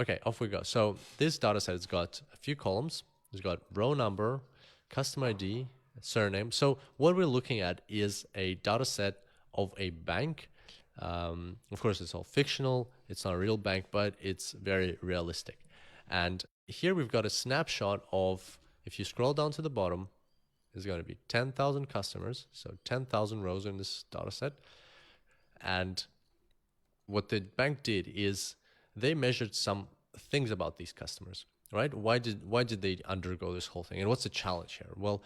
Okay, off we go. So this data set has got a few columns. It's got row number, customer ID, surname. So what we're looking at is a data set of a bank. Of course, it's all fictional. It's not a real bank, but it's very realistic. And here we've got a snapshot of, if you scroll down to the bottom, there's going to be 10,000 customers. So 10,000 rows in this data set. And what the bank did is they measured some things about these customers, right? Why did they undergo this whole thing? And what's the challenge here? Well,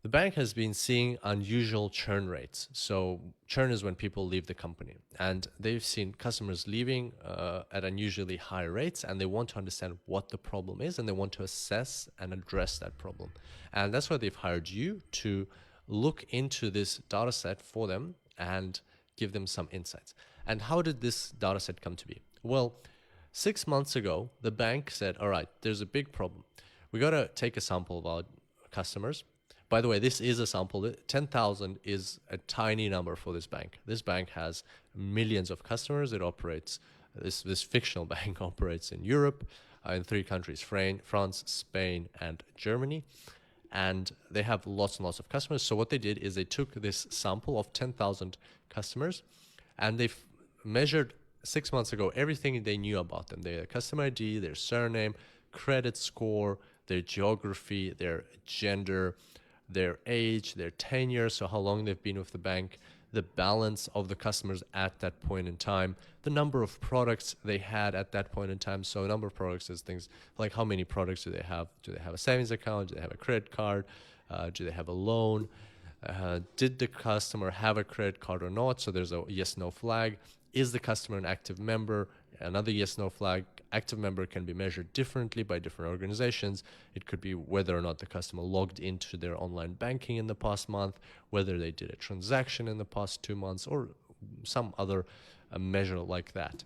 the bank has been seeing unusual churn rates. So churn is when people leave the company, and they've seen customers leaving at unusually high rates, and they want to understand what the problem is, and they want to assess and address that problem. And that's why they've hired you to look into this data set for them and give them some insights. And how did this data set come to be? Well, 6 months ago, the bank said, all right, there's a big problem. We got to take a sample of our customers. By the way, this is a sample. 10,000 is a tiny number for this bank. This bank has millions of customers. It operates, this fictional bank operates in Europe, in 3 countries, France, Spain, and Germany. And they have lots and lots of customers. So what they did is they took this sample of 10,000 customers, and they've measured 6 months ago everything they knew about them: their customer ID, their surname, credit score, their geography, their gender, their age, their tenure, so how long they've been with the bank, the balance of the customers at that point in time, the number of products they had at that point in time. So a number of products is things like how many products do they have? Do they have a savings account? Do they have a credit card? Do they have a loan? Did the customer have a credit card or not? So there's a yes/no flag. Is the customer an active member? Another yes/no flag. Active member can be measured differently by different organizations. It could be whether or not the customer logged into their online banking in the past month, whether they did a transaction in the past 2 months, or some other measure like that.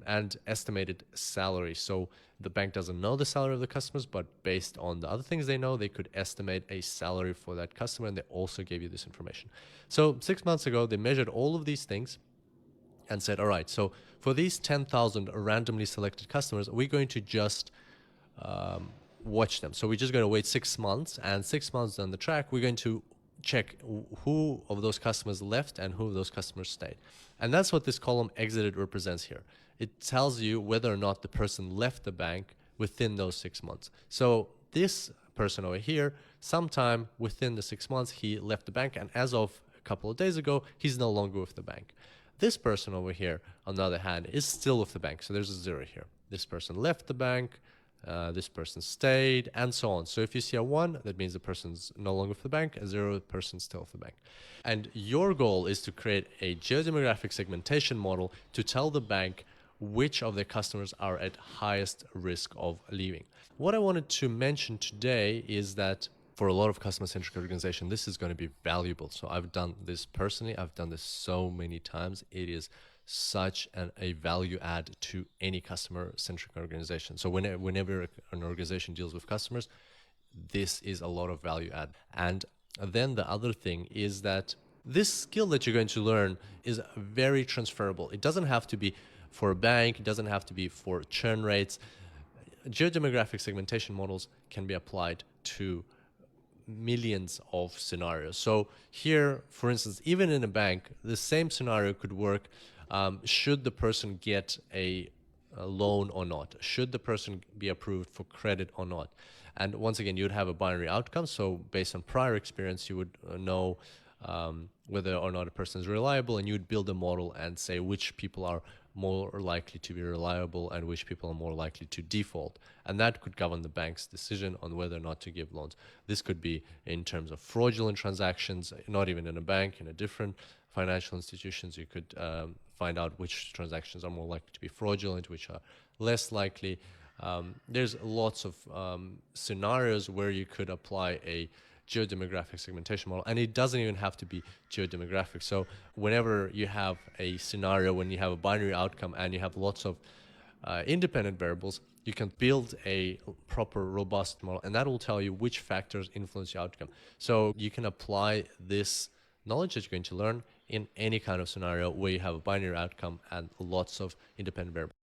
And estimated salary. So the bank doesn't know the salary of the customers, but based on the other things they know, they could estimate a salary for that customer, and they also gave you this information. So 6 months ago, they measured all of these things and said, all right, so for these 10,000 randomly selected customers, we're going to just watch them. So we're just going to wait 6 months, and 6 months down the track, we're going to check who of those customers left and who of those customers stayed. And that's what this column exited represents here. It tells you whether or not the person left the bank within those 6 months. So this person over here, sometime within the 6 months, he left the bank, and as of a couple of days ago, he's no longer with the bank. This person over here, on the other hand, is still with the bank. So there's a 0 here. This person left the bank, this person stayed, and so on. So if you see a 1, that means the person's no longer with the bank, a 0, the person's still with the bank. And your goal is to create a geodemographic segmentation model to tell the bank which of their customers are at highest risk of leaving. What I wanted to mention today is that for a lot of customer-centric organizations, this is going to be valuable. So I've done this personally. I've done this so many times. It is such a value add to any customer-centric organization. So whenever an organization deals with customers, this is a lot of value add. And then the other thing is that this skill that you're going to learn is very transferable. It doesn't have to be for a bank. It doesn't have to be for churn rates. Geodemographic segmentation models can be applied to millions of scenarios. So here, for instance, even in a bank, the same scenario could work. Should the person get a loan or not? Should the person be approved for credit or not? And once again, you'd have a binary outcome. So based on prior experience, you would know whether or not a person is reliable, and you'd build a model and say which people are more likely to be reliable and which people are more likely to default. And that could govern the bank's decision on whether or not to give loans. This could be in terms of fraudulent transactions, not even in a bank, in a different financial institutions. You could find out which transactions are more likely to be fraudulent, which are less likely. There's lots of scenarios where you could apply a geodemographic segmentation model, and it doesn't even have to be geodemographic. So whenever you have a scenario, when you have a binary outcome and you have lots of independent variables, you can build a proper robust model, and that will tell you which factors influence your outcome. So you can apply this knowledge that you're going to learn in any kind of scenario where you have a binary outcome and lots of independent variables.